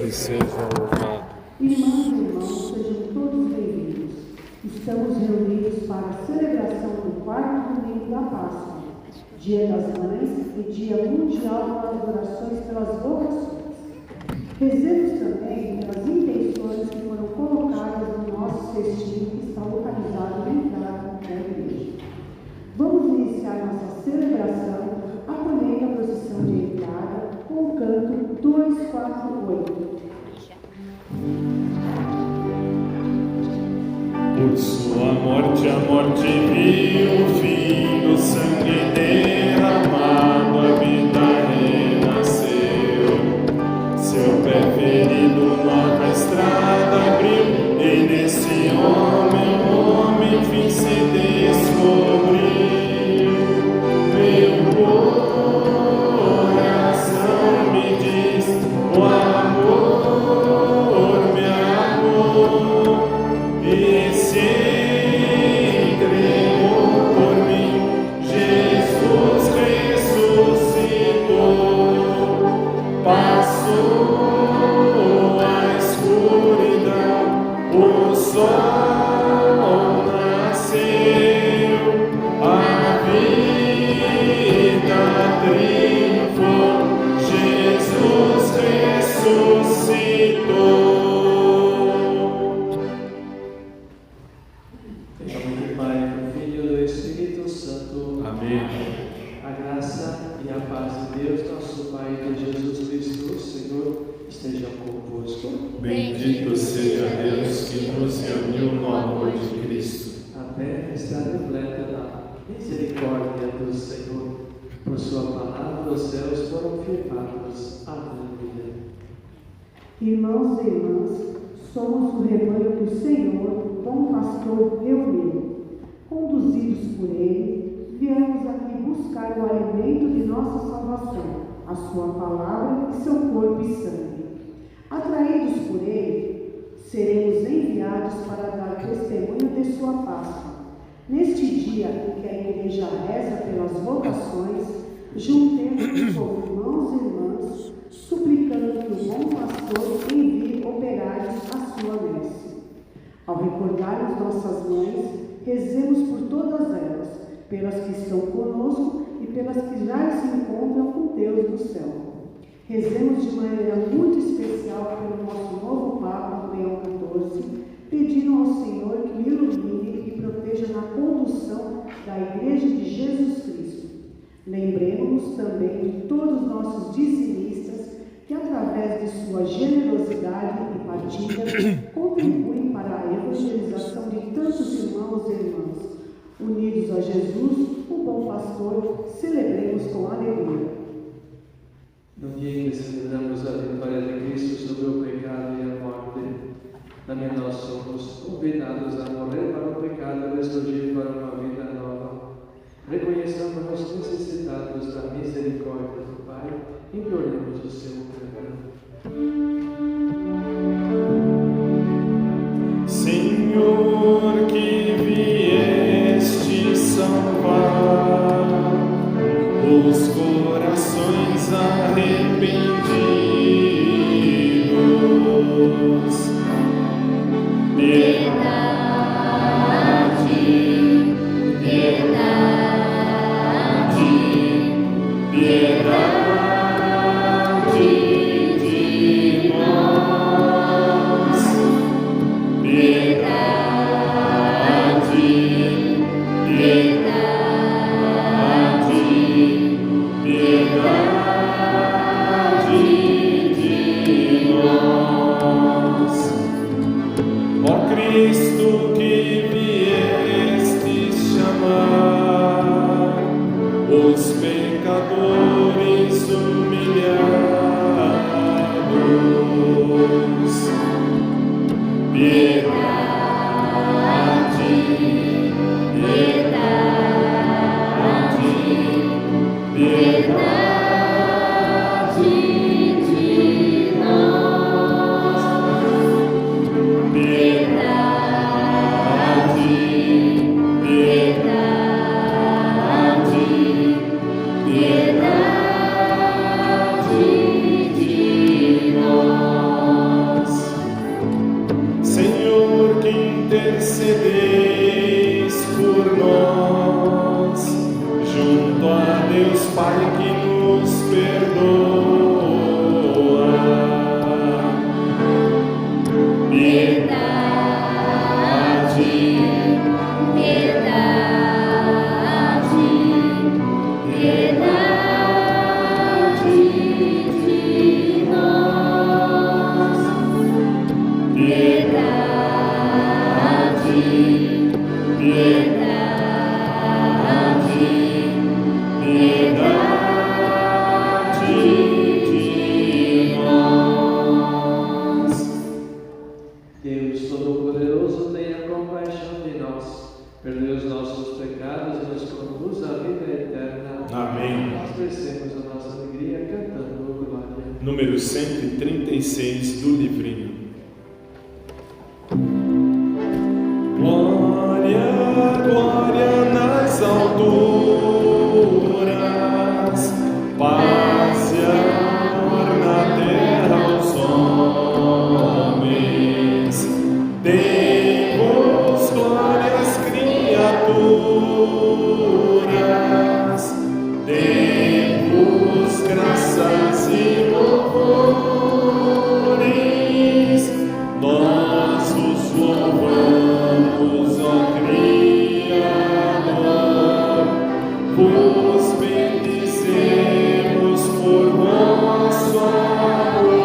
sempre seja louvado. Irmãs e irmãos, sejam todos bem-vindos. Estamos reunidos para a celebração do quarto domingo da Páscoa, Dia das Mães e Dia Mundial das Orações pelas Vocações. Rezemos também pelas intenções que foram colocadas no nosso cestinho que está localizado na entrada da igreja. Vamos iniciar nossa celebração acolhendo a procissão de entrada com o canto 248. Por sua morte a morte viu, o Filho, sangue derramado, a vida renasceu. Seu pé ferido, nova estrada abriu, e nesse homem, enfim se descobriu. Meu coração me diz, o amor me amou, e se entregou por mim. Jesus ressuscitou, passou a escuridão, o sol nasceu, a vida triunfou, Jesus ressuscitou. Em nome do Pai, do Filho e do Espírito Santo. Amém. A graça e a paz de Deus, nosso Pai, e de Jesus Cristo, Senhor, estejam convosco. Bendito seja Deus que nos reuniu no amor de Cristo. A terra está repleta da misericórdia do Senhor. Por sua palavra, os céus foram firmados. Aleluia. Irmãos e irmãs, somos o rebanho que o Senhor, o bom pastor, reuniu. Conduzidos por Ele, viemos aqui buscar o alimento de nossa salvação, a sua palavra e seu corpo e sangue. Atraídos por Ele, seremos enviados para dar testemunho de sua Páscoa. Neste dia em que a Igreja reza pelas vocações, juntemos como irmãos e irmãs, suplicando que o bom pastor envie operários à sua messe. Ao recordarmos nossas mães, rezemos por todas elas, pelas que estão conosco e pelas que já se encontram com Deus no céu. Rezemos de maneira muito especial pelo nosso novo Papa, Leão XIV, pedindo ao Senhor que o ilumine e proteja na condução da Igreja de Jesus Cristo. Lembremos-nos também de todos os nossos dizimistas que, através de sua generosidade e partilha, contribuem para a evangelização de tantos irmãos e irmãs. Unidos a Jesus, o bom pastor, celebremos com alegria. No dia em que celebramos a vitória de Cristo sobre o pecado e a morte, também nós somos convidados a morrer para o pecado e ressurgir para uma vida nova. Reconheçamos-nos necessitados da misericórdia do Pai e imploremos o seu perdão. Senhor, que vieste salvar os corações arrependidos, piedade, piedade, piedade de nós, piedade, piedade, piedade de nós. Ó Cristo, que vieste chamar os pecadores humilhados, piedade, piedade, piedade de nós, piedade. intercedeis por nós, junto a Deus Pai que nos perdoa. Piedade, piedade, piedade de nós. Piedade, piedade, piedade de nós. Deus Todo-Poderoso, tenha compaixão de nós, perdoe os nossos pecados e nos conduz à vida eterna. Amém. Nós crescemos a nossa alegria cantando glória. Número 136 do livrinho. Glória, glória nas alturas, paz e amor na terra aos homens. Demos glórias, criaturas, demos graças e louvores. Nós os louvamos, ó Criador, vos bendizemos por vosso amor.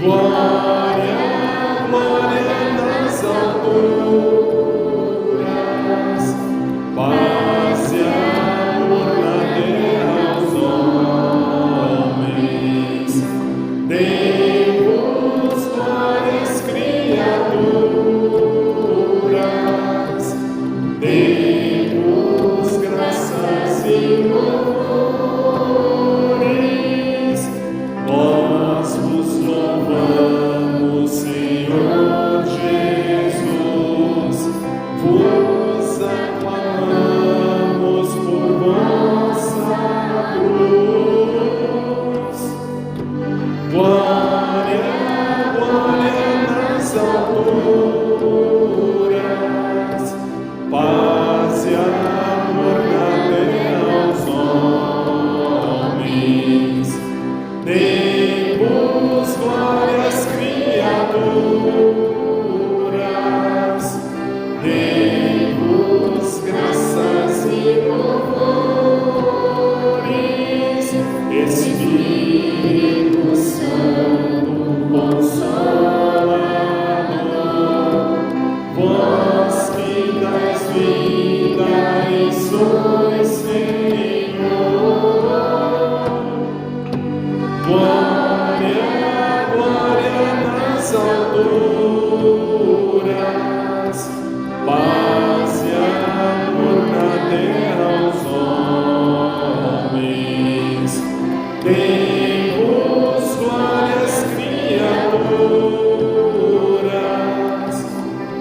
Glória, glória nas alturas, paz e amor na terra aos homens. Demos glórias, criaturas, demos graças e louvores. Nós vos louvamos, Senhor Jesus, vos aclamamos por vossa cruz. Glória, glória nas alturas, paz e amor na terra aos homens. Demos glórias, criaturas, demos graças e louvores. Espírito Santo Consolador, vós que dais vida e sois Senhor. Glória, glória nas alturas, paz e amor na terra aos homens. Demos glórias, criaturas,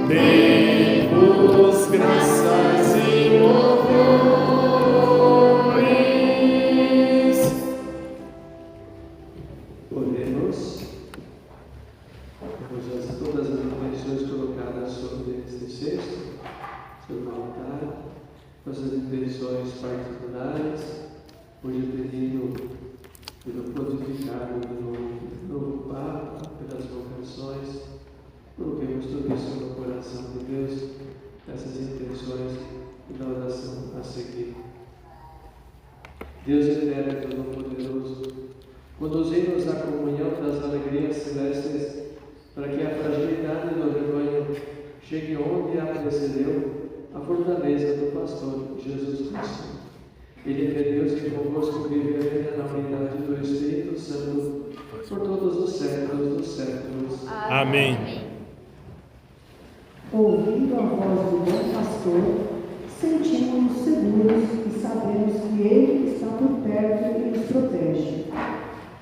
demos graças e louvores. Oremos. Vamos todas as intenções colocadas sobre este cesto, sobre o altar, nossas intenções particulares, hoje pedindo pelo pontificado do novo Papa, pelas vocações, coloquemos tudo isso no coração de Deus, essas intenções e na oração a seguir. Deus eterno e todo-poderoso, conduzimos à comunhão das alegrias celestes, para que a fragilidade do rebanho chegue onde a precedeu a fortaleza do pastor Jesus Cristo. Ele é Deus que convosco vive e reina na unidade do Espírito Santo, por todos os séculos dos séculos. Amém. Ouvindo a voz do bom pastor, sentimos-nos seguros e sabemos que Ele está por perto e nos protege.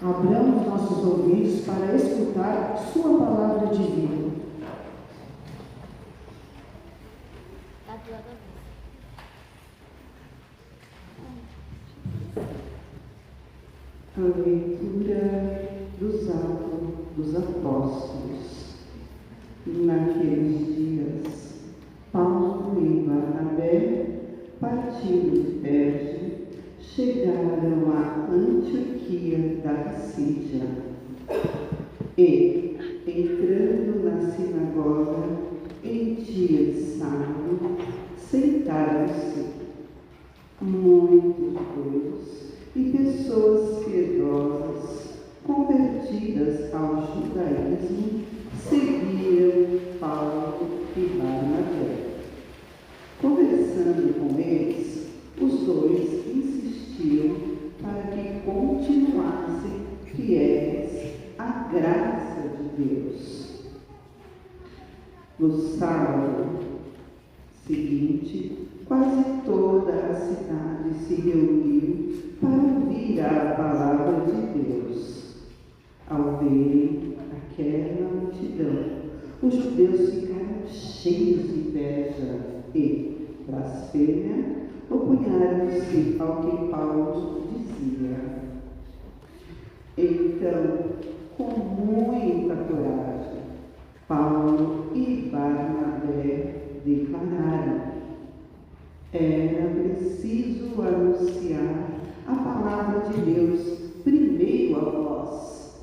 Abramos nossos ouvidos para escutar Sua palavra divina. A leitura dos Atos dos Apóstolos. Naqueles dias, Paulo e Barnabé, partindo de Perge, chegaram a Antioquia da Psídia e, entrando na sinagoga em dia de sábado, sentaram-se muitos judeus e pessoas piedosas, convertidas ao judaísmo, seguiam Paulo e Barnabé. Conversando com eles, os dois insistiam para que continuassem fiéis à graça de Deus. No sábado seguinte, quase toda a cidade se reuniu para ouvir a palavra de Deus. Ao verem aquela multidão, os judeus ficaram cheios de inveja e blasfêmia, opunharam-se ao que Paulo dizia. Então, com muita coragem, Paulo e Barnabé declararam: era preciso anunciar a palavra de Deus primeiro a vós,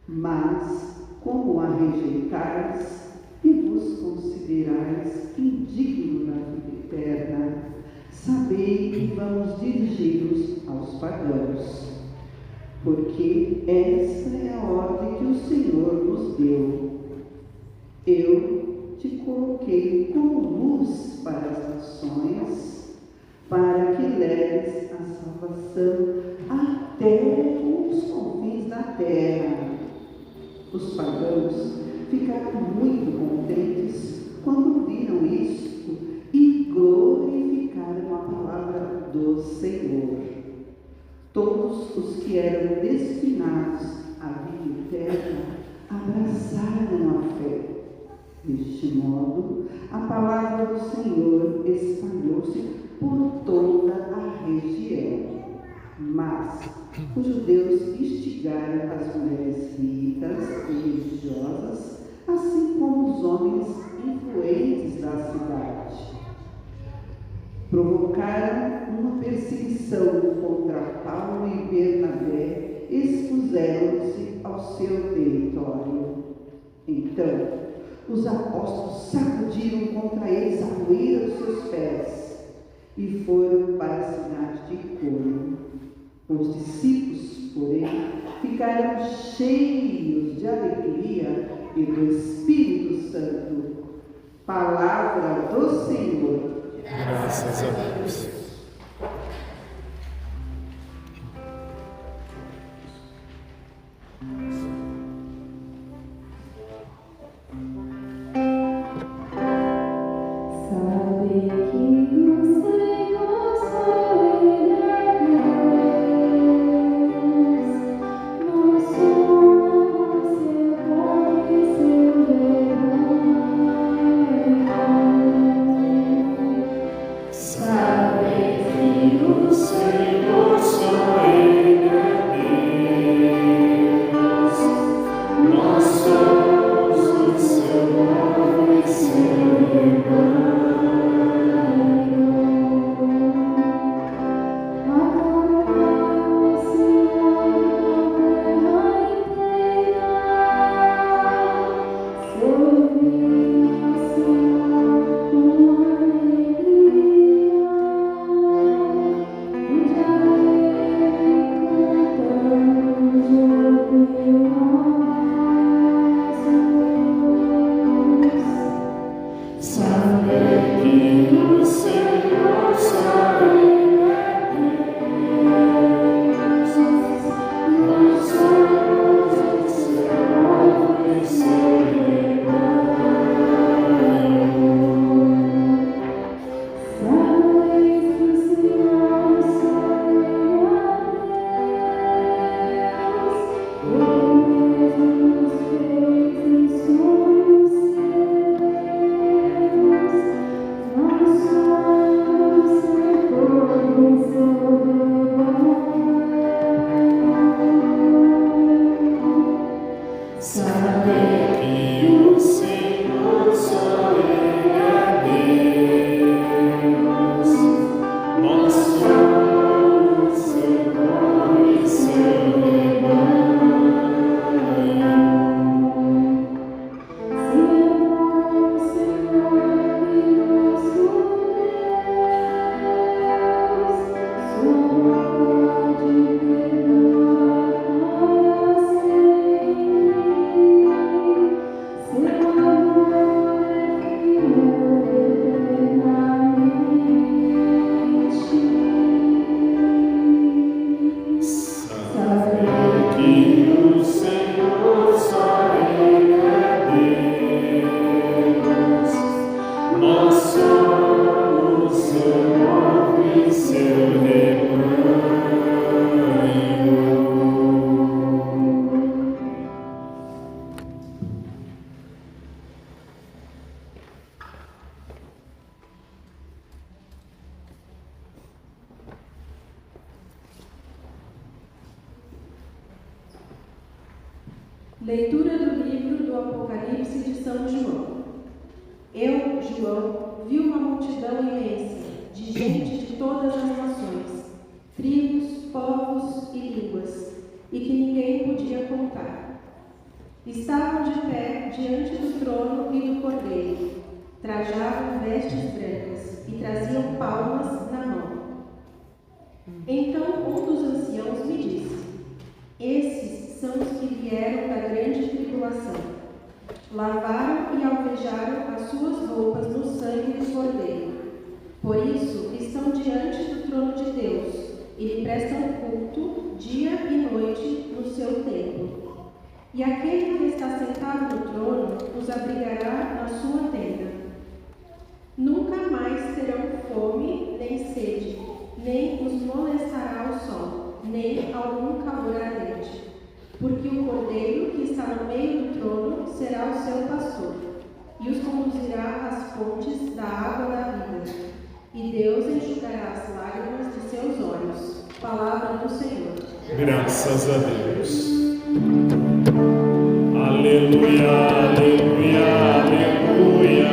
mas como a rejeitais e vos considerais indigno da vida eterna, sabei que vamos dirigir-nos aos pagãos, porque esta é a ordem que o Senhor nos deu. Eu te coloquei como luz para as nações, para que leves a salvação até os confins da terra. Os pagãos ficaram muito contentes quando viram isto e glorificaram a palavra do Senhor. Todos os que eram destinados à vida eterna abraçaram a fé. Deste modo, a palavra do Senhor espalhou-se por toda a região. Mas os judeus instigaram as mulheres ricas e religiosas, assim como os homens influentes da cidade. Provocaram uma perseguição contra Paulo e Bernabé, expuseram-se ao seu território. Então, os apóstolos sacudiram contra eles a poeira dos seus pés e foram para a cidade de Icônio. Os discípulos, porém, ficaram cheios de alegria e do Espírito Santo. Palavra do Senhor. Graças a Deus. Saber que o Senhor Leitura do livro do Apocalipse de São João. Eu, João, vi uma multidão imensa, de gente de todas as nações, tribos, povos e línguas, e que ninguém podia contar. Estavam de pé diante do trono e do Cordeiro, trajavam vestes brancas e traziam palmas na mão. Então um dos anciãos me disse: esses são os que vieram da grande tribulação. Lavaram e alvejaram as suas roupas no sangue do Cordeiro. Por isso estão diante do trono de Deus e lhe prestam culto dia e noite no seu templo. E aquele que está sentado no trono os abrigará na sua tenda. Nunca mais terão fome nem sede, nem os molestará o sol, nem algum calor ardente. Porque o Cordeiro que está no meio do trono será o seu pastor, e os conduzirá às fontes da água da vida. E Deus enxugará as lágrimas de seus olhos. Palavra do Senhor. Graças a Deus. Aleluia, aleluia, aleluia,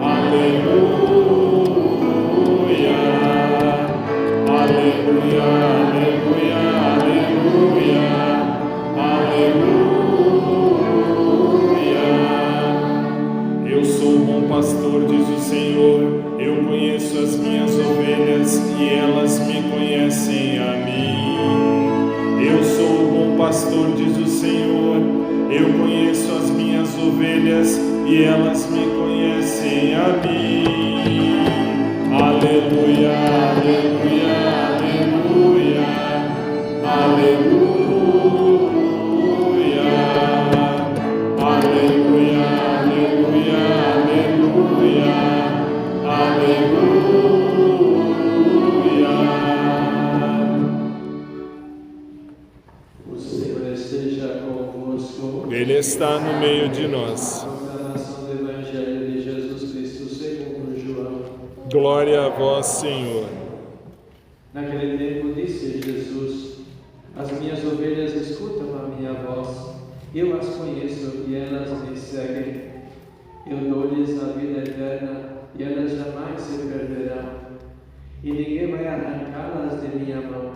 aleluia, aleluia, aleluia, aleluia. Eu sou o bom pastor, diz o Senhor. Eu conheço as minhas ovelhas e elas me conhecem a mim. Eu sou o bom pastor, diz o Senhor. Eu conheço as minhas ovelhas e elas me conhecem a mim. Aleluia, aleluia, aleluia, aleluia, aleluia, aleluia, aleluia. O Senhor esteja convosco. Ele está no meio de nós. Proclamação do Evangelho de Jesus Cristo segundo João. Glória a vós, Senhor. Naquele tempo disse Jesus: as minhas ovelhas escutam a minha voz, eu as conheço e elas me seguem. Eu dou-lhes a vida eterna e elas jamais se perderão, e ninguém vai arrancá-las de minha mão.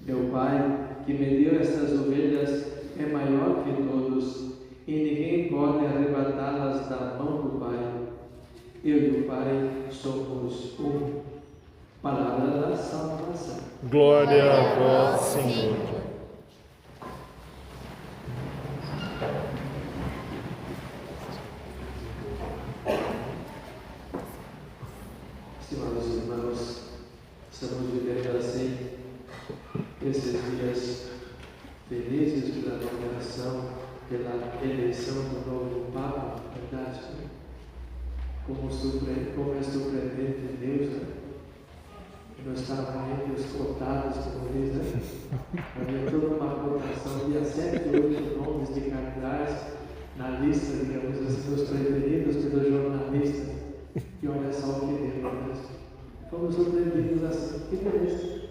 Meu Pai, que me deu estas ovelhas, é maior que todos, e ninguém pode arrebatá-las da mão do Pai. Eu e o Pai somos um. Palavra da salvação. Glória a vós, Senhor. Estimados irmãos, estamos vivendo assim esses dias felizes pela nomeação, pela eleição do novo Papa, verdade? Como é surpreendente Deus, né? Nós estávamos esgotados, como diz, né? Havia toda uma votação, havia 7 ou 8 nomes de cardeais na lista, digamos assim, dos preferidos pelos jornalistas. E olha só o que deu, né? Fomos surpreendidos assim, que beleza!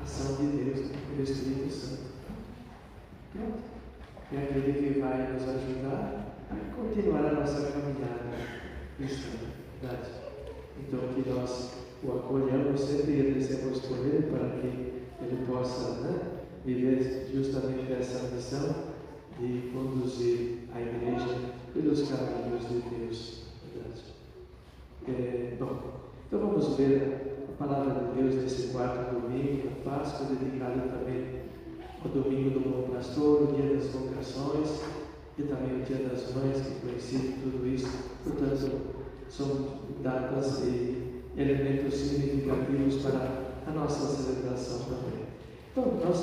Ação de Deus, pelo Espírito Santo. Pronto. É aquele que vai nos ajudar a continuar a nossa caminhada cristã, verdade? Então, que nós o acolhamos sempre e agradecemos por ele para que ele possa, né, viver justamente essa missão de conduzir a igreja pelos caminhos de Deus. Bom, então vamos ver a palavra de Deus nesse quarto domingo, a Páscoa, dedicada também ao domingo do Bom Pastor, o dia das vocações e também o dia das mães, que coincide tudo isso. Portanto, são datas e elementos significativos para a nossa celebração também. Então,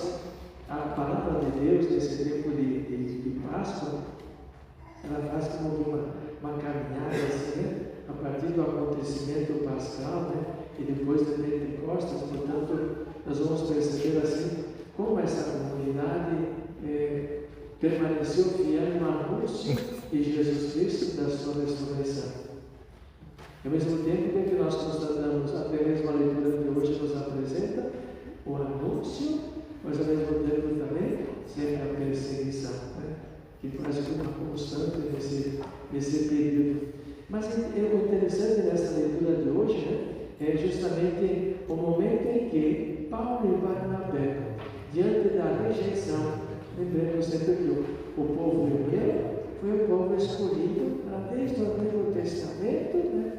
a palavra de Deus nesse tempo de Páscoa, ela faz como uma caminhada assim, né? A partir do acontecimento pascal, né? E depois de Pentecostes. Portanto, nós vamos perceber assim como essa comunidade permaneceu fiel no anúncio de Jesus Cristo da sua ressurreição. Ao mesmo tempo em que nós constatamos, a mesma leitura de hoje nos apresenta o anúncio, mas ao mesmo tempo também sempre a perseguição justamente o momento em que Paulo e Barnabé, diante da rejeição, lembremos sempre que o povo hebreu foi o povo escolhido desde o Antigo Testamento, né?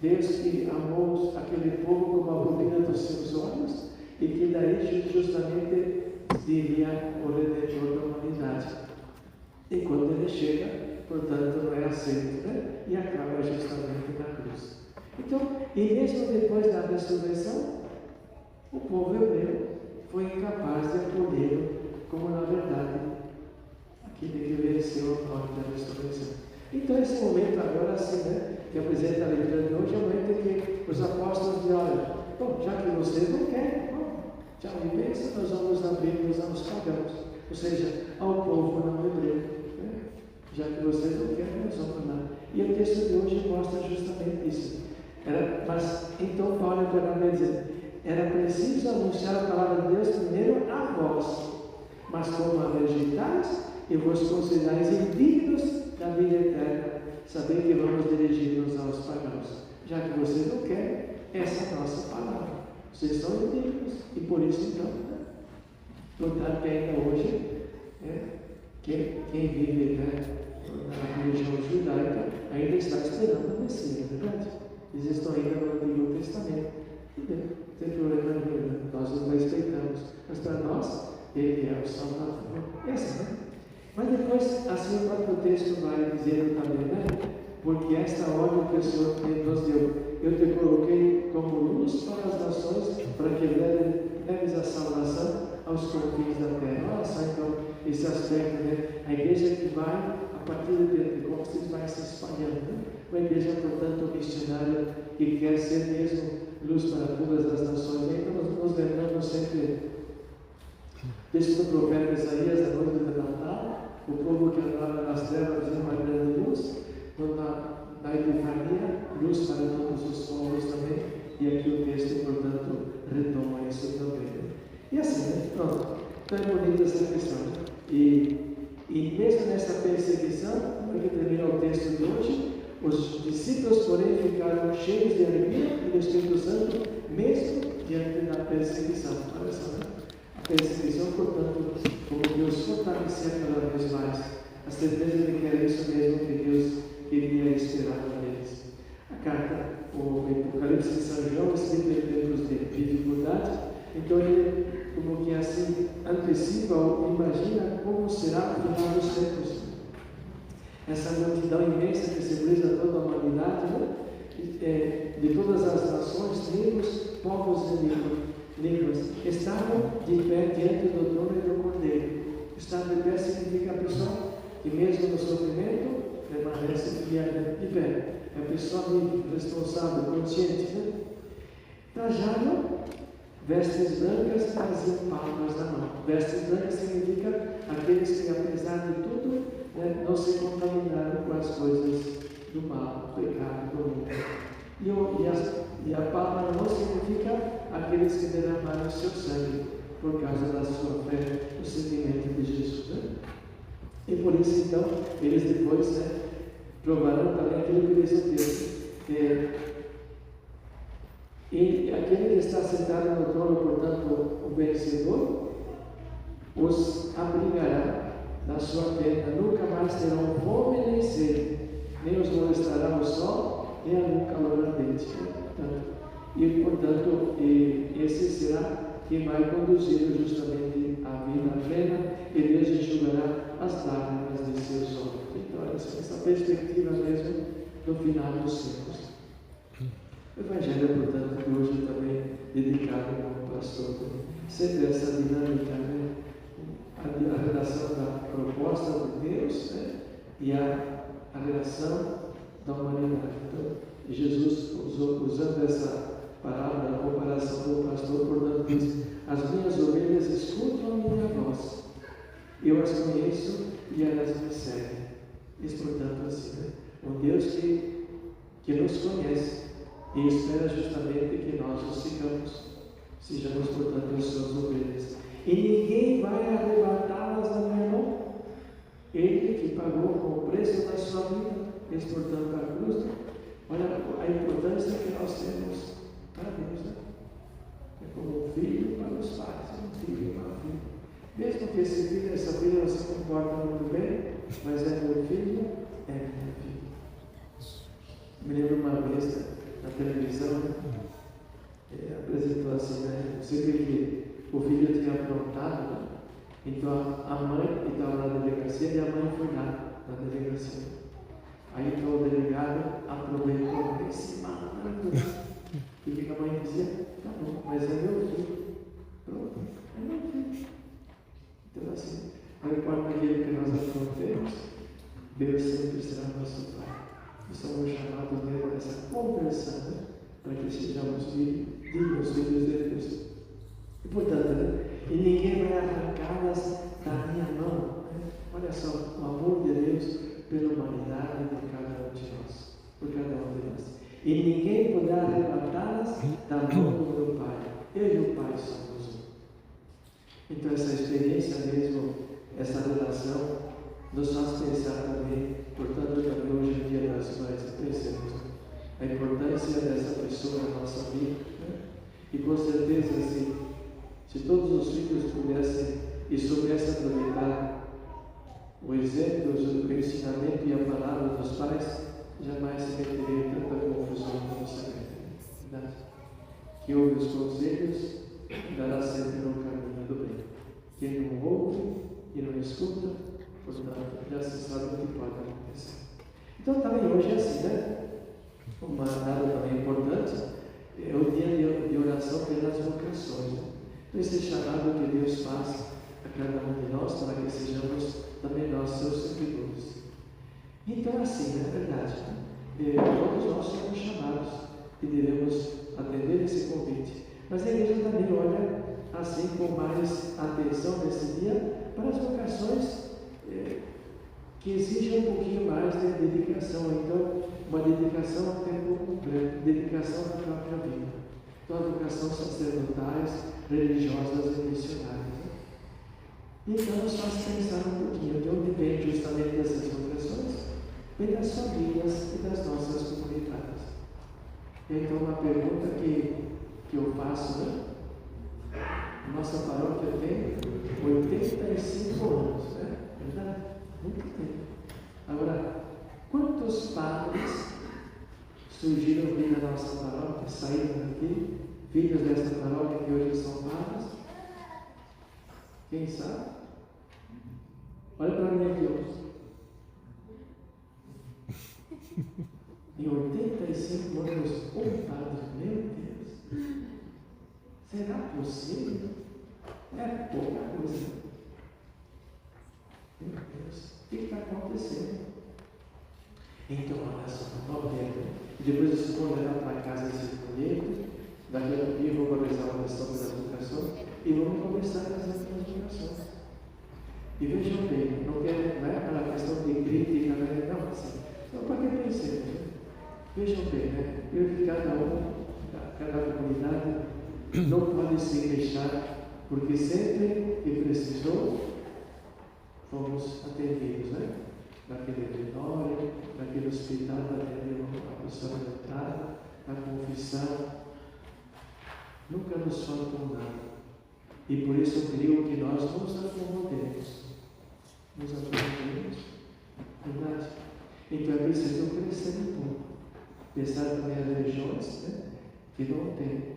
Deus que amou aquele povo como a pupila dos seus olhos e que daí justamente viria o Redentor da humanidade. E quando ele chega, portanto, não é aceito, né? E acaba justamente na cruz. Então, e mesmo depois da ressurreição, o povo hebreu foi incapaz de acolhê-lo como, na verdade, aquele que venceu a morte da ressurreição. Então, esse momento agora, assim, né, que apresenta a leitura de hoje, é o momento em que os apóstolos dizem: olha, bom, já que vocês não querem, tchau e bênção, nós vamos abrir-nos aos pagãos, ou seja, ao povo não hebreu. Né? Já que vocês não querem, nós vamos lá. E o texto de hoje mostra justamente isso. Mas então Paulo e Barnabé dizem: era preciso anunciar a palavra de Deus primeiro a vós, mas como a rejeitais e vos considerais indignos da vida eterna, saber que vamos dirigir-nos aos pagãos. Já que vocês não querem, essa é a nossa palavra. Vocês são indignos e por isso então, né? Portanto, ainda hoje, quem vive, né, na religião judaica ainda está esperando o Messias, não é verdade? Eles estão ainda no Antigo Testamento. Tudo bem, não tem problema nenhum, nós os respeitamos, mas para nós, ele é o Salvador. Essa, né? Mas depois, assim o próprio texto vai dizendo também, né? Porque esta ordem que o Senhor nos deu, eu te coloquei como luz para as nações, para que leves a salvação aos confins da terra. Olha só então esse aspecto, né? A igreja que vai, a partir de Pentecostes, vai se espalhando, né? Uma igreja, portanto, missionária, que quer ser mesmo luz para todas as nações. Então, nós nos lembramos sempre desse do profeta Isaías, a noite de Natal, o povo que andava nas trevas viu uma grande luz, na Epifania, luz para todos os povos também, e aqui o texto, portanto, retoma isso também. E assim, né? Pronto. Então é bonita essa questão. E mesmo nessa perseguição, como é que termina o texto de hoje? Os discípulos, porém, ficaram cheios de alegria e do Espírito Santo, mesmo diante da perseguição. Olha só, né? A perseguição, portanto, como Deus fortalecia cada vez mais a certeza de que era isso mesmo que Deus queria esperar deles. A carta, o Apocalipse de São João, escrito em tempos de dificuldade, então ele, como que assim, antecipa ou imagina como será o final dos tempos. Essa multidão imensa que simboliza toda a humanidade, né? De todas as nações, tribos, povos e línguas, estavam de pé diante do trono e do Cordeiro. Estar de pé significa a pessoa que mesmo no sofrimento permanece de pé. É a pessoa livre, responsável, consciente, né? Trajado, vestes brancas traziam palmas na mão. Vestes brancas significa aqueles que, apesar de tudo, né, não se contaminaram com as coisas do mal, do pecado, do mundo. E a palma não significa aqueles que derramaram seu sangue por causa da sua fé, o sentimento de Jesus. Né? E por isso, então, eles depois, né, provarão também aquilo que diz o texto. E aquele que está sentado no trono, portanto, o vencedor, os abrigará na sua tenda, nunca mais terão fome nem sede, nem os molestará o sol, nem algum calor ardente. E, portanto, esse será quem vai conduzir justamente a vida plena, e Deus enxugará as lágrimas de seus olhos. Então, essa perspectiva mesmo do final dos tempos. O Evangelho, portanto, que hoje também dedicado ao pastor, sempre essa dinâmica, né? A relação da proposta de Deus, né? E a relação da humanidade. Então, Jesus usando essa palavra, a comparação do pastor, portanto, diz: as minhas ovelhas escutam a minha voz, eu as conheço e elas me seguem. Isso, portanto, assim, né? Um Deus que nos conhece e espera justamente que nós os sejamos, portanto, as suas ovelhas. E ninguém vai arrebatá-las da minha mão. Ele que pagou com o preço da sua vida, portanto, a cruz. Olha a importância que nós temos para Deus, né? É como um filho para os pais, um filho para uma filha. Mesmo que esse filho, essa filha não se comporta muito bem, mas é meu filho, é minha filha. Me lembro uma vez na televisão, apresentou assim, né? Você vê que o filho tinha aprontado, né? Então a mãe estava na delegacia e a mãe foi lá na delegacia. Aí então o delegado aproveitou esse malandro. E o que a mãe dizia? Tá bom, mas é meu filho. Pronto, é meu filho. Então assim, não importa aquilo que nós aprontemos, Deus sempre será nosso Pai. E somos chamados mesmo a essa conversão, né? Para que sejamos dignos filhos de Deus. E portanto, né? E ninguém vai arrancá-las da minha mão. Né? Olha só, o amor de Deus pela humanidade por cada um de nós. Por cada um de nós. E ninguém poderá arrebatá-las da mão do meu Pai. Eu e o Pai somos um. Então essa experiência mesmo, essa relação, nos faz pensar também, portanto também hoje em dia das mães, pensemos a importância dessa pessoa na nossa vida. Né? E com certeza, se todos os filhos pudessem e soubessem aproveitar o exemplo, o ensinamento e a palavra dos pais, jamais se meteria em tanta confusão como se mete. Verdade? Quem ouve os conselhos dará sempre no caminho do bem. Quem não ouve e não escuta, portanto, já se sabe o que pode acontecer. Então também hoje é assim, né? Uma data também importante é o dia de oração pelas vocações. Né? Então esse chamado que Deus faz a cada um de nós para que sejamos também nós seus servidores. Então assim, é verdade, todos nós somos chamados e devemos atender esse convite. Mas a igreja também olha assim com mais atenção nesse dia para as vocações que exigem um pouquinho mais de dedicação. Então, uma dedicação ao tempo completo, dedicação à própria vida. Então, a vocação sacerdotais, religiosas e missionárias. Né? Então, nos faz pensar um pouquinho de onde vem justamente essas vocações. Vem das famílias e das nossas comunidades. Então, uma pergunta que eu faço, né? Nossa paróquia tem 85 anos, né? Verdade? Muito tempo. Agora, quantos padres surgiram aqui na nossa paróquia, saíram daqui, filhos dessa paróquia que hoje são padres? Quem sabe? Olha para mim aqui hoje. Em 85 anos, um padre, meu Deus! Será possível? É pouca coisa. Meu Deus, o que está acontecendo? Então, olha só, vamos ver. Depois vocês vão levar para casa esse folheto, daqui a pouco eu vou realizar uma questão das vocações e vamos começar a fazer as vocações. E vejam bem, não é aquela questão de crítica, né? Não, assim, então para que pensemos? Né? Vejam bem, né? Eu e cada comunidade não pode se queixar, porque sempre que precisou, fomos atendidos, né? Naquele território, naquele hospital, a pessoa adotada, na confissão. Nunca nos faltou nada. E por isso eu creio que nós nos acomodemos. Nos acomodemos. Verdade? Então é preciso crescer um pouco. Pensar também as regiões, né? Que não tem.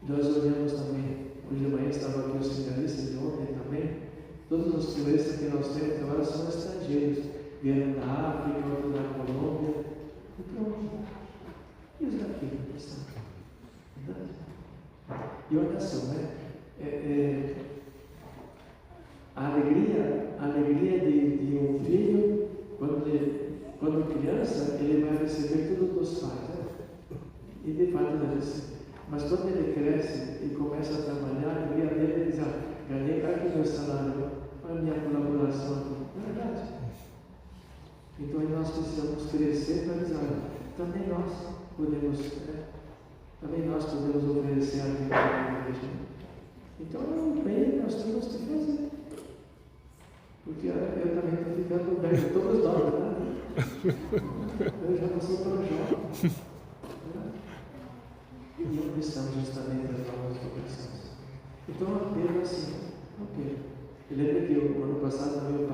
Nós olhamos também, hoje de manhã estava aqui os seminaristas de ontem também, todos os turistas que nós temos agora são estrangeiros, vieram da África, outros da Colômbia, e pronto. E os daqui estão? Verdade? E olha só, né? A alegria de um filho, quando criança, ele vai receber tudo dos pais, né? E de fato ele recebe. Mas quando ele cresce e começa a trabalhar, a alegria dele diz, ganhei aqui meu salário, olha a minha colaboração aqui. Não é verdade? Então nós precisamos crescer para dizer, também nós podemos oferecer a vida da igreja. Então é um bem que nós temos que fazer. Porque eu também estou ficando velho, todos nós, né? Eu já não sou tão jovem. Lembra que o ano passado também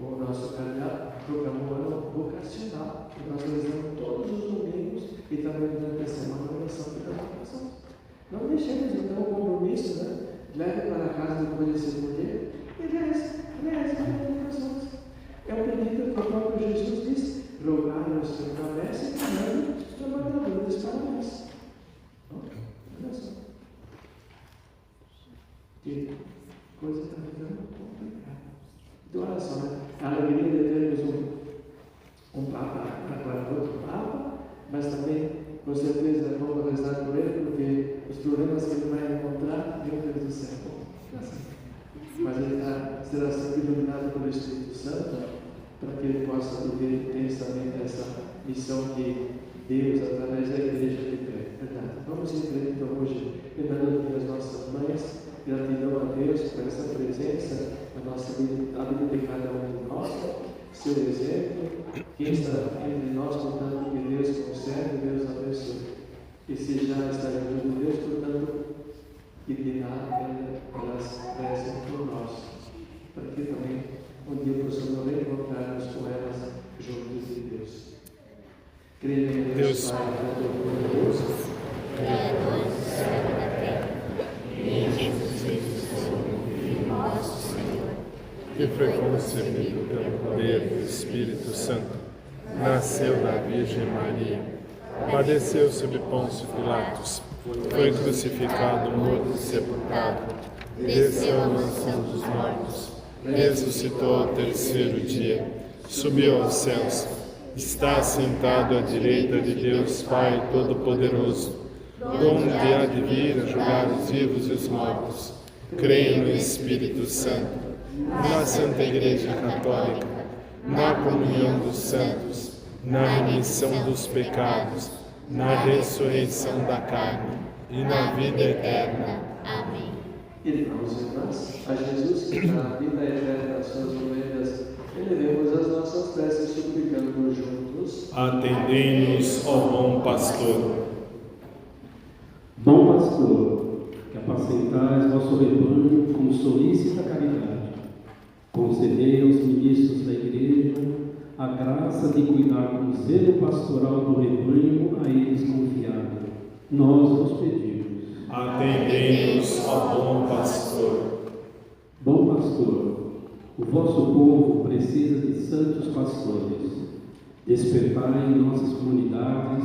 o nosso candidato proclamou o ano vocacional, que nós realizamos todos os domingos e também durante a semana a oração pela vocação. Não deixemos então o compromisso, né? Leve para casa depois desse poder e reze pela vocação. É o pedido que o próprio Jesus disse: rogar ao Senhor na messe e mandando os trabalhadores para a messe. Olha só. Que coisa está ficando complicada. Então, olha só, né? A alegria de termos um Papa para outro Papa, mas também, com certeza, vamos rezar por ele, porque os problemas que ele vai encontrar, meu Deus do céu, mas ele será sempre iluminado pelo Espírito Santo, para que ele possa viver intensamente essa missão que Deus, através da igreja, lhe pede. Verdade. Vamos em frente, então, hoje, lembrando as nossas mães, gratidão a Deus por essa presença na nossa vida, na vida de cada um de nós, seu exemplo, quem está entre nós, portanto, que Deus concede, Deus abençoe. E se já está junto de Deus, portanto, que de nada elas rezem por nós, para que também um dia possamos reencontrar-nos com elas juntos de Deus. Creio em Deus, Pai Todo-Poderoso, Criador do céu e da terra, e em Jesus Cristo, Filho nosso Senhor, que foi concebido pelo poder do Espírito Santo, nasceu da Virgem Maria, padeceu sob Pôncio Pilatos, foi crucificado, morto e sepultado, desceu à mansão dos mortos, ressuscitou ao terceiro dia, subiu aos céus, está sentado à direita de Deus Pai Todo-Poderoso, donde há de vir a julgar os vivos e os mortos. Creio no Espírito Santo, na Santa Igreja Católica, na comunhão dos santos, na remissão dos pecados, na ressurreição da carne e na vida eterna. Amém. Irmãos e irmãs, a Jesus que dá a vida eterna às suas ovelhas, elevemos as nossas preces suplicando juntos. Atendei-nos, ó bom pastor. Bom pastor, que apacentais vosso rebanho com solícita caridade, concedei aos ministros da Igreja a graça de cuidar com zelo pastoral do rebanho a eles confiado. Nós vos pedimos. Atendei-nos, ó bom pastor. Bom pastor, o vosso povo precisa de santos pastores. Despertai em nossas comunidades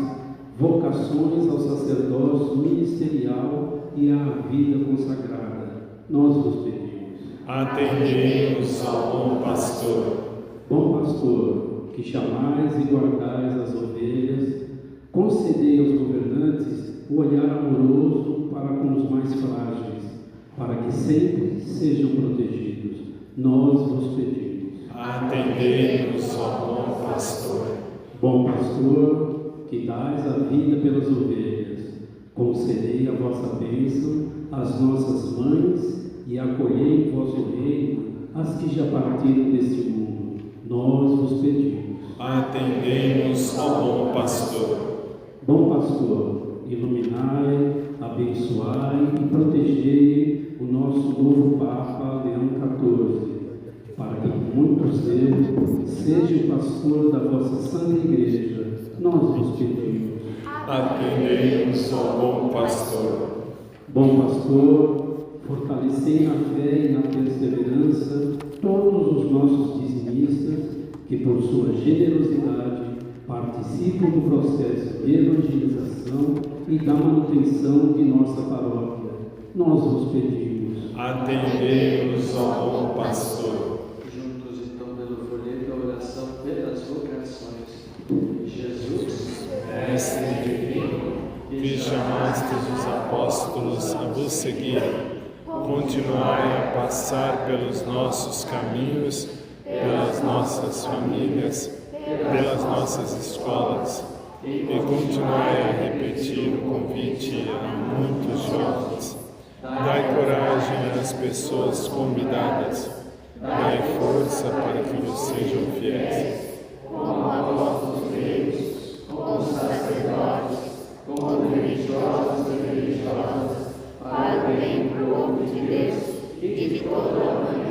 vocações ao sacerdócio ministerial e à vida consagrada. Nós vos pedimos. Atendei-nos, ó bom pastor. Bom pastor, que chamais e guardais as ovelhas, concedei aos governantes o olhar amoroso para com os mais frágeis, para que sempre sejam protegidos. Nós vos pedimos. Atendei-nos, ó bom pastor. Bom pastor, que dais a vida pelas ovelhas, concedei a vossa bênção às nossas mães e acolhei em vosso reino as que já partiram deste mundo. Nós vos pedimos. Atendei-nos, ó bom pastor. Bom pastor, iluminai, abençoai e protegei o nosso novo Papa Leão XIV, para que com muito zelo seja o pastor da vossa Santa Igreja. Nós vos pedimos. Atendei-nos, ó bom pastor. Bom pastor, fortalecei na fé e na perseverança todos os nossos dizimistas que, por sua generosidade, participam do processo de evangelização e da manutenção de nossa paróquia. Nós vos pedimos. Atendei-nos, ó bom pastor. Juntos, então, pelo folheto, a oração pelas vocações. Jesus, Mestre divino, que chamastes os apóstolos a vos seguir, continuai a passar pelos nossos caminhos, pelas nossas famílias, pelas nossas escolas, e continuai a repetir o convite a muitos jovens. Dai coragem às pessoas convidadas, dai força para que vos sejam fiéis. Como apóstolos gregos, como sacerdotes, como religiosos e religiosas, para o bem e o povo de Deus e de toda a humanidade.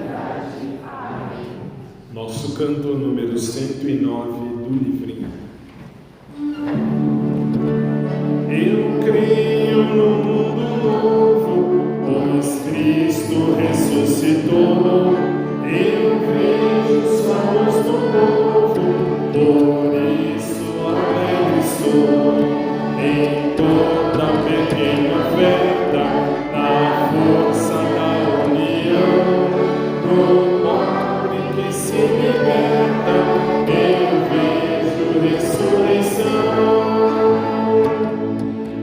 nosso canto número 109 do livrinho. Eu creio no mundo novo, pois Cristo ressuscitou. Eu vejo sua luz do povo, por isso alegre sou. Em toda pequena oferta, na força da união, no pobre que se liberta, eu vejo ressurreição.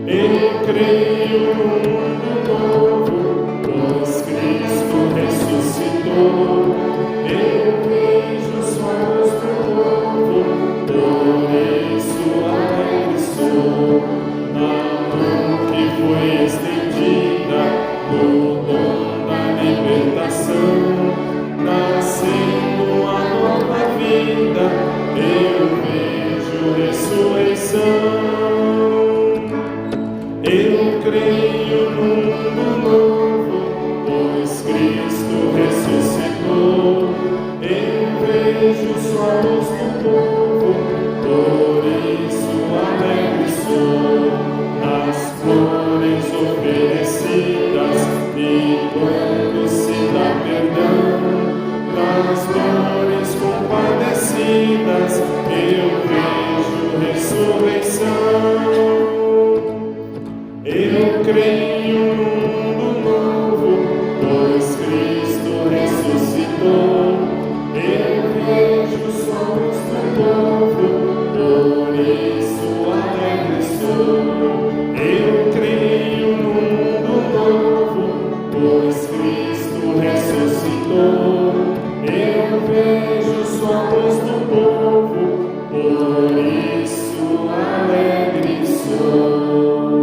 Eu creio no mundo novo, pois Cristo ressuscitou. Eu vejo sua luz do povo, por isso alegre sou. Na mão que foi estendida, no dom da libertação, nascendo a nova vida, eu vejo ressurreição. Eu creio no mundo novo, pois Cristo ressuscitou. Eu vejo sua luz no povo, por isso alegre sou. Nas flores oferecidas, e quando se dá perdão, nas dores compadecidas, eu vejo ressurreição. Eu creio no mundo novo, pois Cristo ressuscitou. Eu vejo sua luz no povo, por isso alegre sou. Eu creio no mundo novo, pois Cristo ressuscitou. Eu vejo sua luz no povo, por isso alegre sou.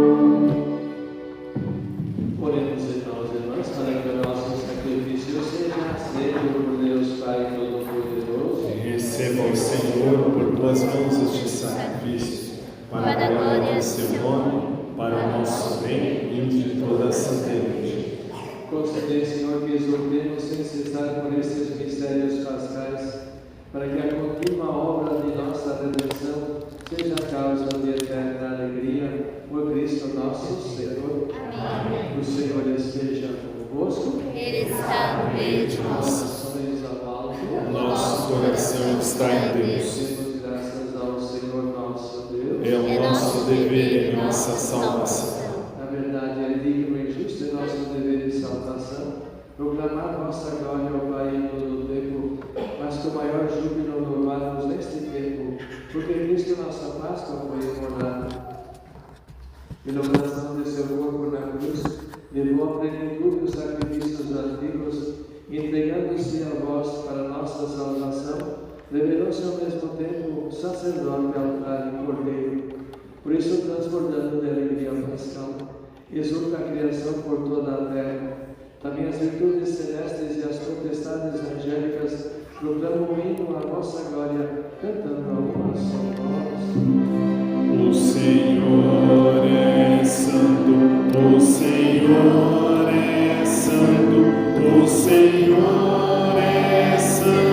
Oremos então, irmãos, para que o nosso sacrifício seja aceito por Deus Pai Todo-Poderoso. Receba o Senhor por tuas mãos este sacrifício, para a glória do seu nome, para o nosso bem e o de toda a Santa Igreja. Concedei, Senhor, que exortemos sem cessar por estes mistérios pascais, para que a contínua obra de nossa redenção seja a causa de eterna alegria, por Cristo nosso Senhor. Amém. O Senhor esteja convosco. Ele está no meio de nós. O nosso coração está em Deus. Demos graças ao Senhor nosso Deus. É o nosso dever e nossa salvação. Na verdade, é digno e justo em nosso dever de salvação proclamar vossa glória ao Pai em todo o tempo, mas com maior júbilo louvarmos neste tempo, porque Cristo nossa Páscoa foi imolado. Pela oração de seu corpo na cruz, levou a plenitude os sacrifícios antigos, entregando-se a vós para nossa salvação, revelou-se ao mesmo tempo sacerdote, altar e cordeiro. Por isso, transbordando de alegria pascal, exulta a criação por toda a terra. Também as virtudes celestes e as potestades angélicas proclamam o hino à vossa glória, cantando a uma só voz. O Senhor é santo, o Senhor é santo, o Senhor é santo.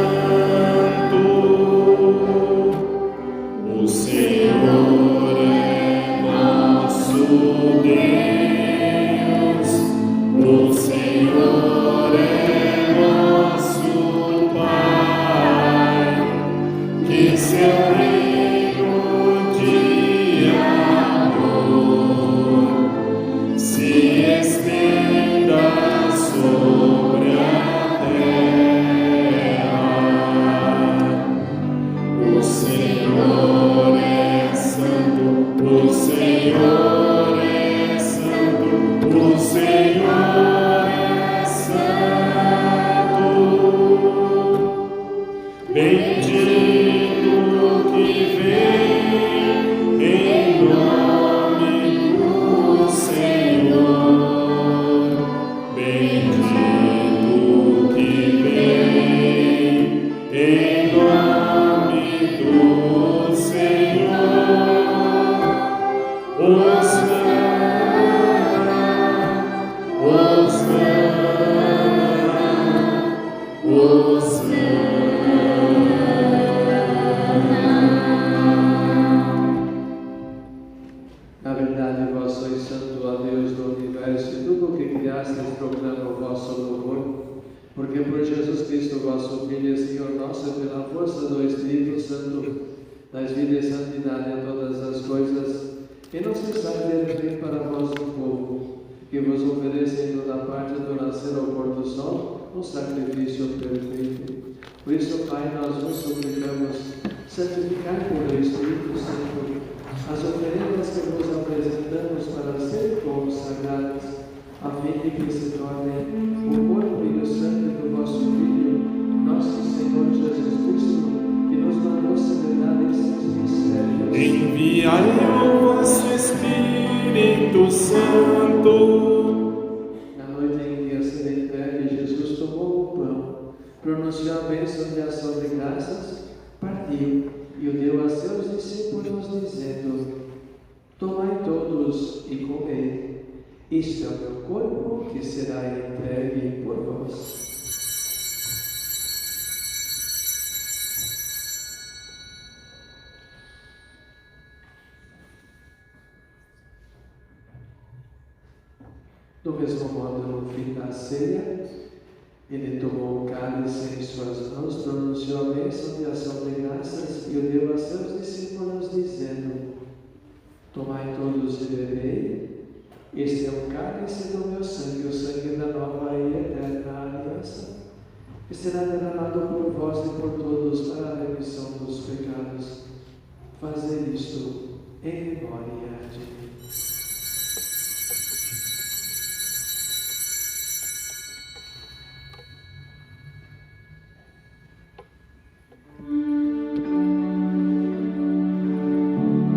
O Senhor é nosso Deus, o Senhor é nosso Pai, que seu reino de amor se estenda sobre a terra. O Senhor é santo, o Senhor é santo, o Senhor é santo. Bendito que vem em nome do Senhor. Bendito que vem em nome do Senhor. Hosana, Hosana, Hosana. Jesus Cristo, vosso Filho e Senhor nosso, pela força do Espírito Santo, dais vida e santidade a todas as coisas, e não cessai de eleger para vós um povo, que vos ofereça em toda parte do nascer ao pôr do sol um sacrifício perfeito. Por isso, Pai, nós vos suplicamos, santificai pelo Espírito Santo as oferendas que vos apresentamos para serem consagradas, a fim de que se tornem o corpo e o sangue do vosso Filho, nosso Senhor Jesus Cristo, que nos mandou celebrar esses mistérios. Enviai o vosso Espírito Santo. Na noite em que a ser entregue, Jesus tomou o pão, pronunciou a bênção de ação de graças, partiu e o deu a seus discípulos, dizendo: tomai todos e comei. Isto é o meu corpo, que será entregue por vós. Do mesmo modo, no fim da ceia, ele tomou o cálice em suas mãos, pronunciou a bênção de ação de graças e o deu a seus discípulos, dizendo: tomai todos e bebei. Este é o cálice do meu sangue, o sangue da nova e eterna aliança, que será derramado por vós e por todos para a remissão dos pecados. Fazei isto em memória de mim.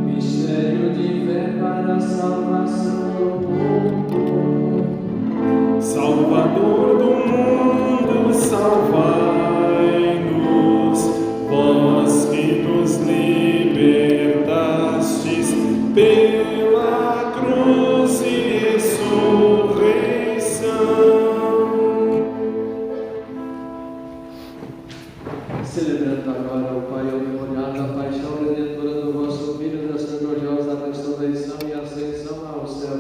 Mistério de fé para a salvação do mundo. Salvador do mundo, salvai-nos, vós que nos libertastes pela cruz e ressurreição. Celebrando agora o Pai ao memorial da paixão redentora do vosso Filho, da sua gloriosa ressurreição e ascensão ao céu.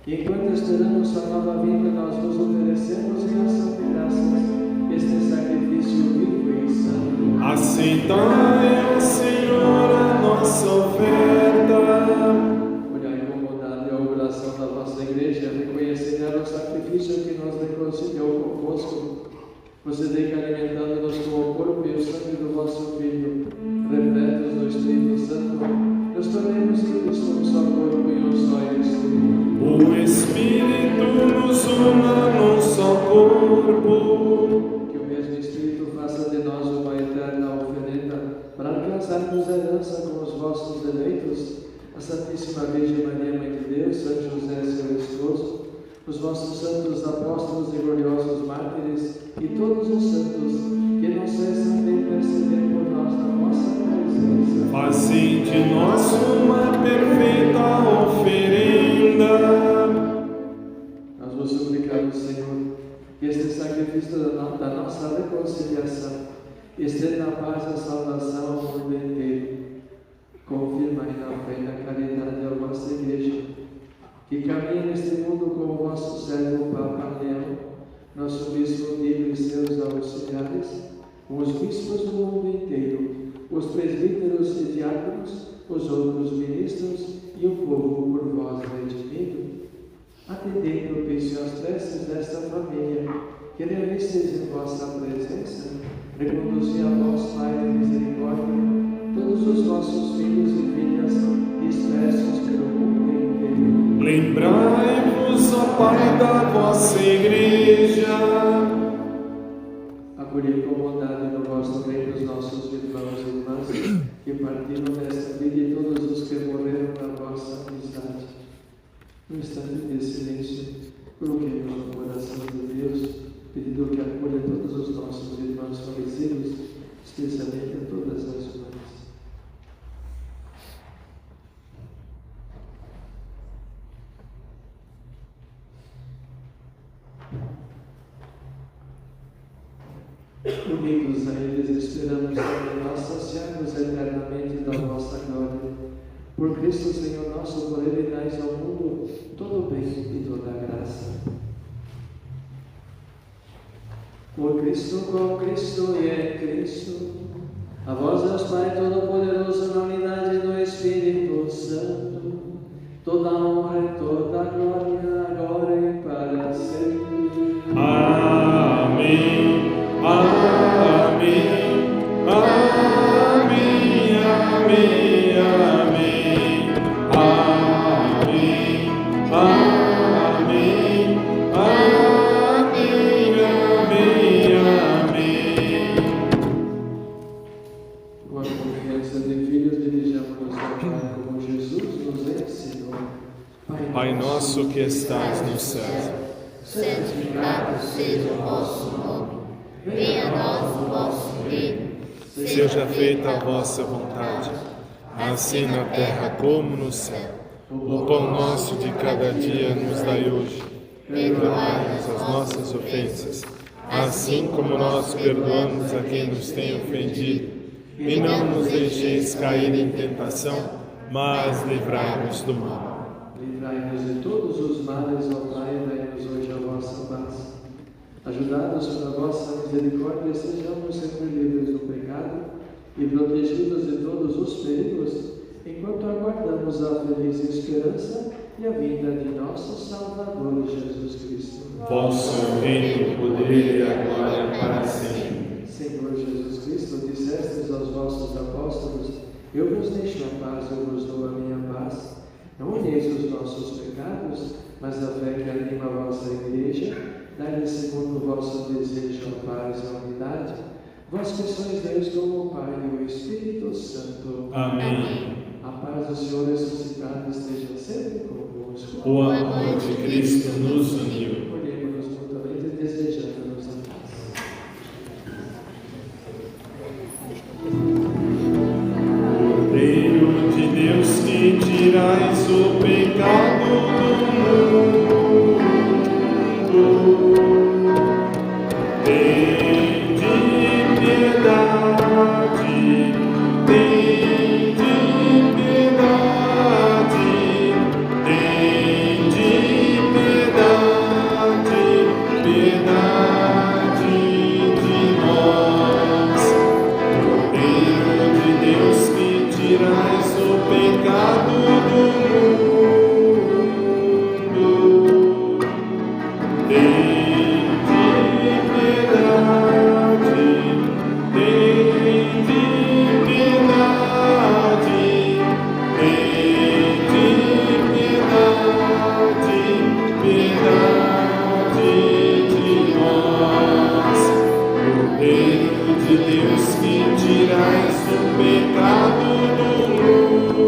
Enquanto esperamos sua nova vinda, nós vos oferecemos em ação de graças este sacrifício vivo e santo. Aceitai, ó Senhor, a nossa oferta. Olhai com bondade a oração da vossa Igreja, reconhecendo nela o sacrifício que nos reconciliou convosco. Procedei que, alimentando-nos com o corpo e o sangue do vosso Filho, repletos do Espírito Santo, nos tornemos em Cristo um só corpo e um só Espírito. O Espírito nos una num só corpo. Que o mesmo Espírito faça de nós uma eterna oferenda para alcançarmos a herança com os vossos eleitos, a Santíssima Virgem Maria, Mãe de Deus, São José, seu esposo, os vossos santos apóstolos e gloriosos mártires e todos os santos que não cessam de interceder por nós na vossa presença. Fazei de nós uma perfeita oferenda. Nós vos suplicamos, Senhor, que este sacrifício da nossa reconciliação estenda a paz e a salvação ao mundo inteiro. Confirmai na fé e na caridade a vossa Igreja, que caminha neste mundo com o vosso servo Papa Leão, nosso bispo Nilo e seus auxiliares, com os bispos do mundo inteiro, os presbíteros e diáconos, os outros ministros e o povo por vós redimido. Atendei propício às preces desta família, que realistes em vossa presença, reconduzi a vós, Pai de misericórdia, todos os vossos filhos e filhas dispersos pelo mundo inteiro. Lembrai-vos, ó Pai, da vossa Igreja. Acolhei com bondade no vosso reino os nossos irmãos e irmãs que partiram desta vida e todos os que morreram na vossa amizade. No instante de silêncio, coloquemos no coração de Deus, pedindo que acolha todos os nossos irmãos falecidos, especialmente a todas as mães. Unidos a eles, esperamos também nós saciarmos eternamente da vossa glória. Por Cristo, Senhor nosso, por Ele dais ao mundo todo o bem e toda a graça. Por Cristo, com Cristo e em Cristo, a vós, Deus Pai Todo-Poderoso, na unidade do Espírito Santo, toda a honra e toda a glória, agora e para sempre. Amém. Amém. Amém. Amém. Amém. Amém. Amém. Amém. Amém. Com a confiança de filhos, dirijamos-nos ao Pai como Jesus nos ensinou. Pai nosso que estás no céu, santificado seja o vosso nome. Venha a nós o vosso reino. seja feita a vossa vontade, assim na terra como no céu. O pão nosso de cada dia nos dai hoje. Perdoai-nos as nossas ofensas, assim como nós perdoamos a quem nos tem ofendido. E não nos deixeis cair em tentação, mas livrai-nos do mal. Livrai-nos de todos os males, ó Pai, e dai-nos hoje a vossa paz. Ajudados pela vossa misericórdia, sejamos sempre livres do pecado e protegidos de todos os perigos, enquanto aguardamos a feliz esperança e a vinda de nosso Salvador Jesus Cristo. Vosso reino, o poder e a glória para sempre. Senhor Jesus Cristo, dissestes aos vossos apóstolos: eu vos deixo a paz, eu vos dou a minha paz. Não olheis os nossos pecados, mas a fé que anima a vossa igreja, dai-lhe segundo o vosso desejo a paz e a unidade. Vós que sois Deus como o Pai e o Espírito Santo. Amém. A paz do Senhor ressuscitado esteja sempre convosco. O amor de Cristo nos uniu. Olhemos-nos mutuamente desejando-nos a paz. Cordeiro de Deus que tirais o pecado do mundo, tende piedade, tende piedade, tende piedade, piedade de nós. Cordeiro de Deus que tirais o pecado do mundo, tende piedade, tende piedade, tende piedade, piedade de nós. Cordeiro de Deus que tirais o pecado do mundo,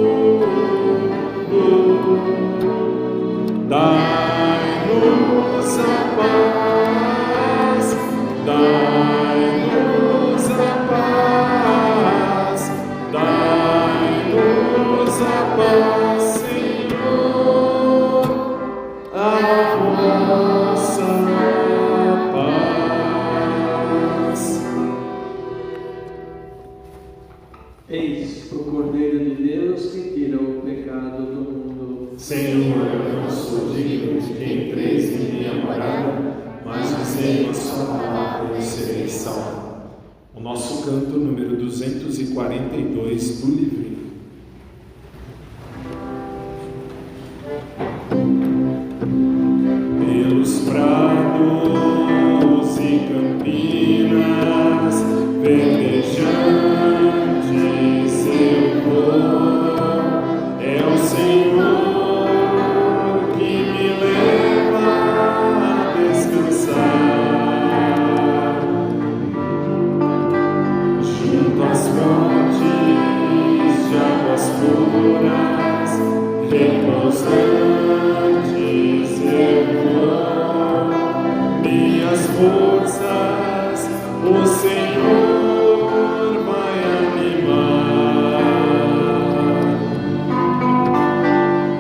dai-nos a paz, dai-nos a paz, dai-nos a paz, Senhor, a vossa paz. Eis o Cordeiro de Deus que tira o pecado do mundo. Senhor, eu não sou digno de que entreis em minha morada, mas dizei uma só palavra e serei salvo. O nosso canto número 242 do livrinho. Pelos prados e campinas verdejantes eu vou, é o Senhor que me leva a descansar. Junto às fontes de águas puras, repousantes eu vou, minhas forças o Senhor vai animar.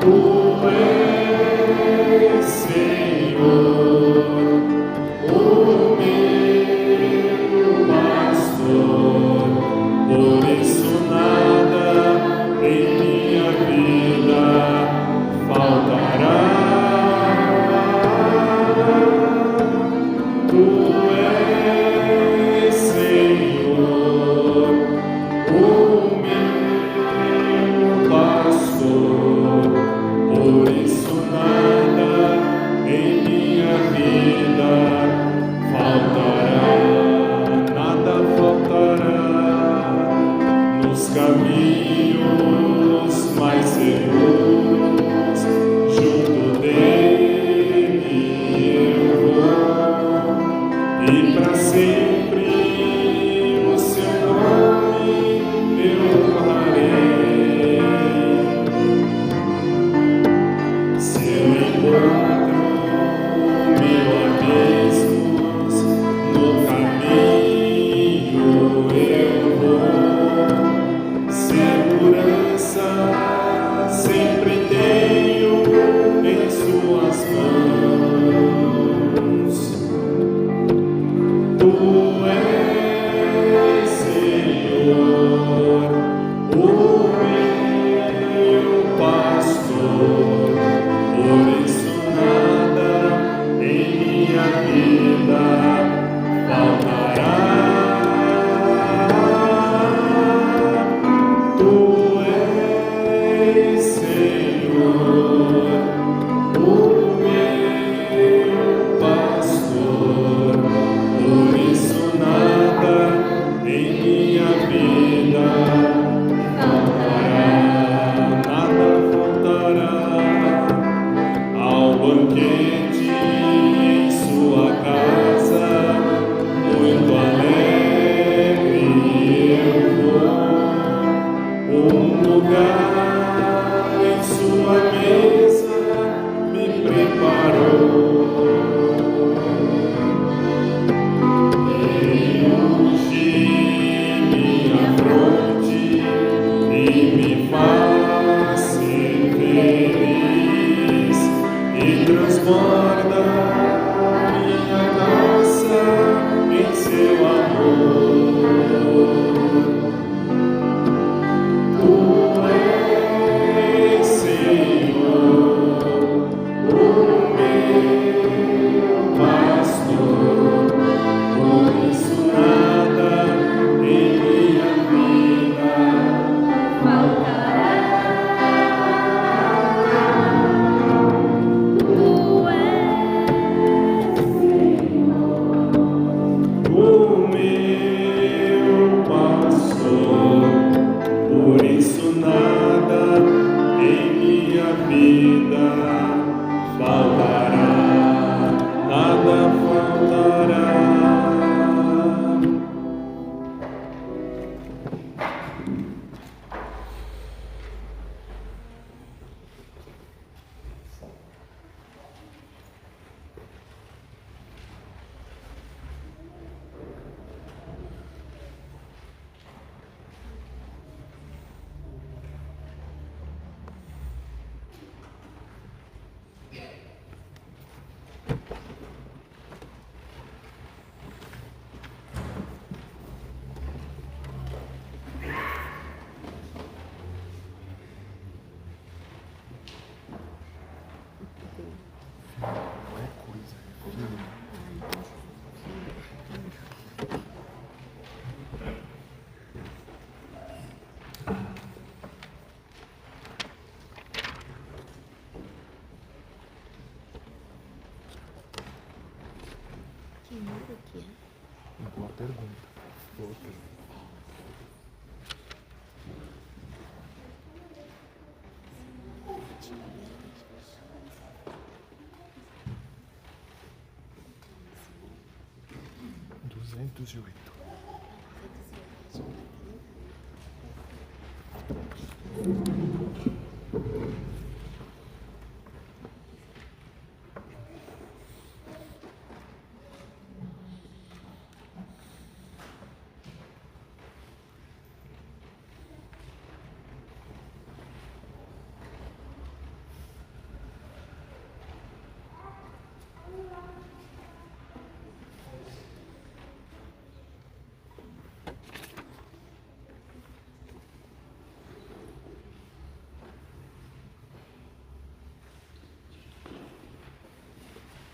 Tu és, Senhor, o meu pastor, por isso nada em minha vida falta.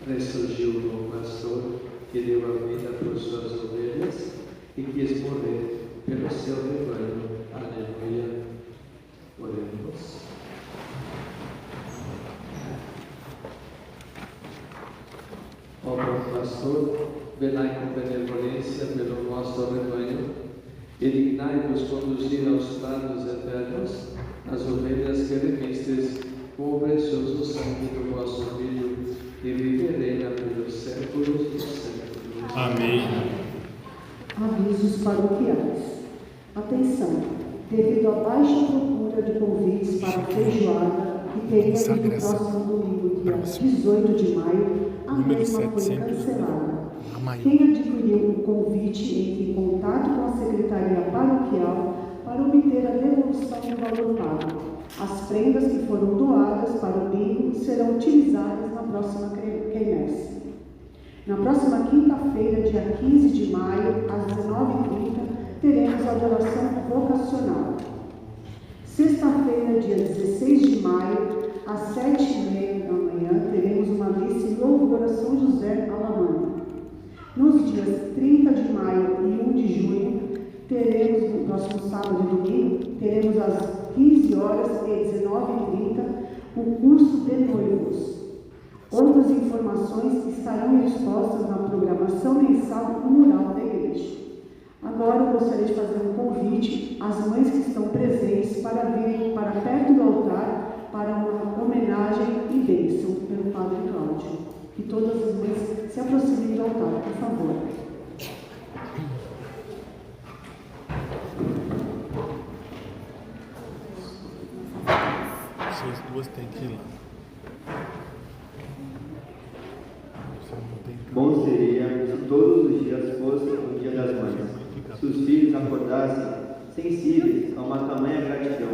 Ressurgiu o bom pastor que deu a vida por suas ovelhas e quis morrer pelo seu rebanho. Aleluia. Oremos. Ó bom pastor, velai com benevolência pelo vosso rebanho e dignai-vos conduzir aos prados eternos as ovelhas que remistes com o precioso sangue do vosso Filho, e viverei pelos séculos dos séculos. Amém. Avisos paroquiais. Atenção! Devido à baixa procura de convites para a feijoada, que teria no próximo domingo, dia 18 de maio, a mesma foi cancelada. Quem adquiriu o convite entre em contato com a Secretaria Paroquial para obter a devolução do valor pago. As prendas que foram doadas para o bingo serão utilizadas na próxima quermesse. Na próxima quinta-feira, dia 15 de maio, às 19h30, teremos a adoração vocacional. Sexta-feira, dia 16 de maio, às 7h30 da manhã, teremos uma missa em louvor a São José Alamã. Nos dias 30 de maio e 1 de junho, teremos, no próximo sábado e domingo, teremos às 15 horas e 19h30 o curso de noivos. Outras informações estarão expostas na programação mensal no mural da igreja. Agora eu gostaria de fazer um convite às mães que estão presentes para virem para perto do altar para uma homenagem e bênção pelo Padre Cláudio. Que todas as mães se aproximem do altar, por favor. Vocês duas têm que ir lá. Bom seria se todos os dias fosse o Dia das Mães, se os filhos acordassem sensíveis a uma tamanha gratidão,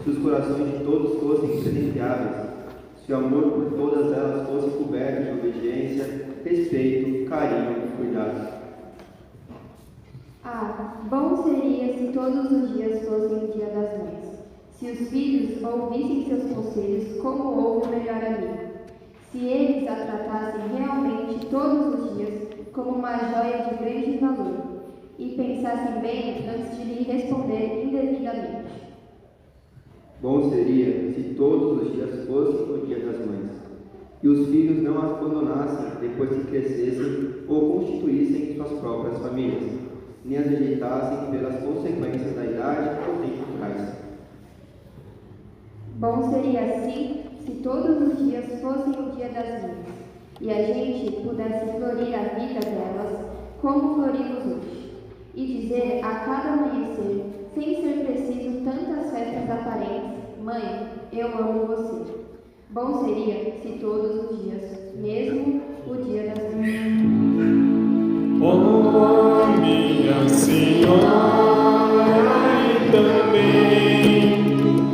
se os corações de todos fossem presenteáveis, se o amor por todas elas fosse coberto de obediência, respeito, carinho e cuidado. Ah, bom seria se todos os dias fossem o Dia das Mães, se os filhos ouvissem seus conselhos como ouve o melhor amigo, se eles a tratassem realmente todos os dias como uma joia de grande valor e pensassem bem antes de lhe responder indevidamente. Bom seria se todos os dias fossem o Dia das Mães, e os filhos não as abandonassem depois que crescessem ou constituíssem suas próprias famílias, nem as rejeitassem pelas consequências da idade ou tempo traz. Bom seria assim se todos os dias fossem o Dia das Mães e a gente pudesse florir a vida delas como florimos hoje e dizer a cada amanhecer, sem ser preciso tantas festas aparentes: Mãe, eu amo você. Bom seria se todos os dias, mesmo o Dia das Mães. Oh, minha Senhora e também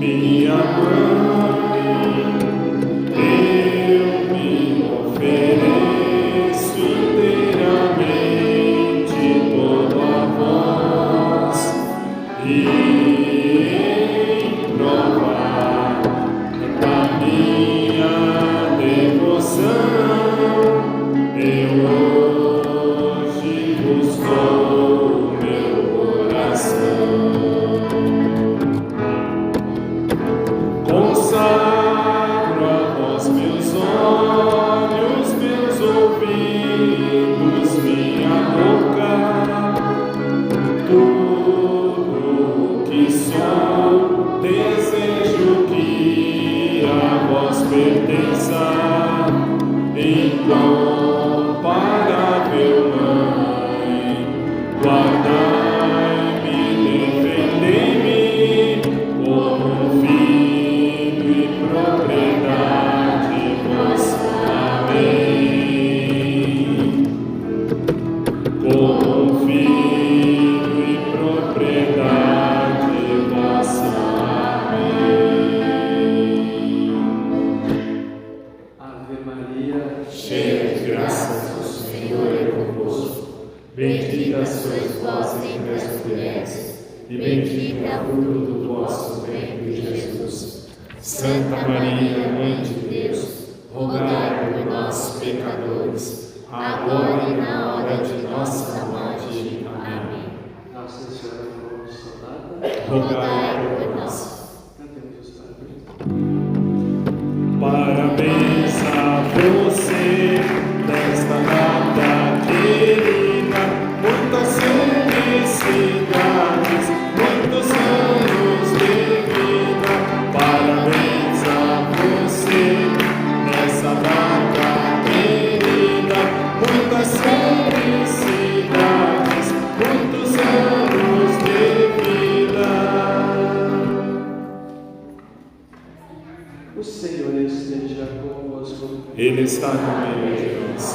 minha Mãe, eu me ofereço inteiramente todo a vós e em prova da minha devoção eu hoje vos dou meu coração. tudo que sou, desejo que a vós pertença, incomparável Mãe, guardai-me, defendei-me, como filho e propriedade vossa. Amém. Como filho e propriedade vossa. Amém. Ave Maria, Cheia de graças, o Senhor é convosco. Bendita sois vós entre as mulheres, e bendito é o fruto do vosso ventre, Jesus. Santa Maria, Mãe de Deus, rogai por nós, pecadores, agora e na hora de nossa morte. Amém. Nossa Senhora Consolada, Rogai por nós. cantemos os parabéns. Parabéns a você nesta data querida, muitas felicidades, muitos anos de vida. Parabéns a você nesta data querida, muitas felicidades, muitos anos de vida. O Senhor esteja convosco. Ele está no meio de nós.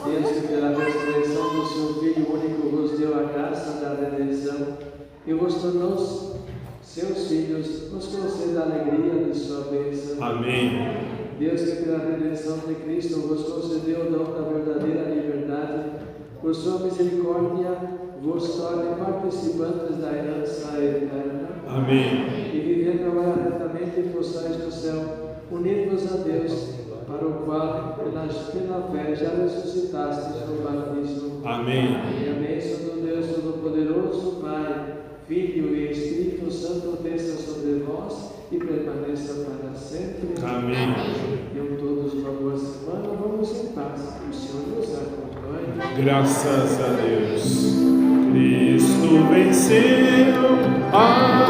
Deus, que pela ressurreição do seu Filho único vos deu a graça da redenção e vos tornou seus filhos, nos conceda a alegria de sua bênção. Amém. Deus, que pela redenção de Cristo vos concedeu o dom da verdadeira liberdade, por sua misericórdia vos torne participantes da herança eterna. Amém. E vivendo agora retamente possais no céu, unir-vos a Deus, para o qual, pela fé, já ressuscitastes no batismo. Amém. E a bênção do Deus Todo-Poderoso, Pai, Filho e Espírito Santo desça sobre vós e permaneça para sempre. Amém. Tenham todos uma boa semana. Vamos em paz. O Senhor nos acompanhe. Graças a Deus. Cristo venceu a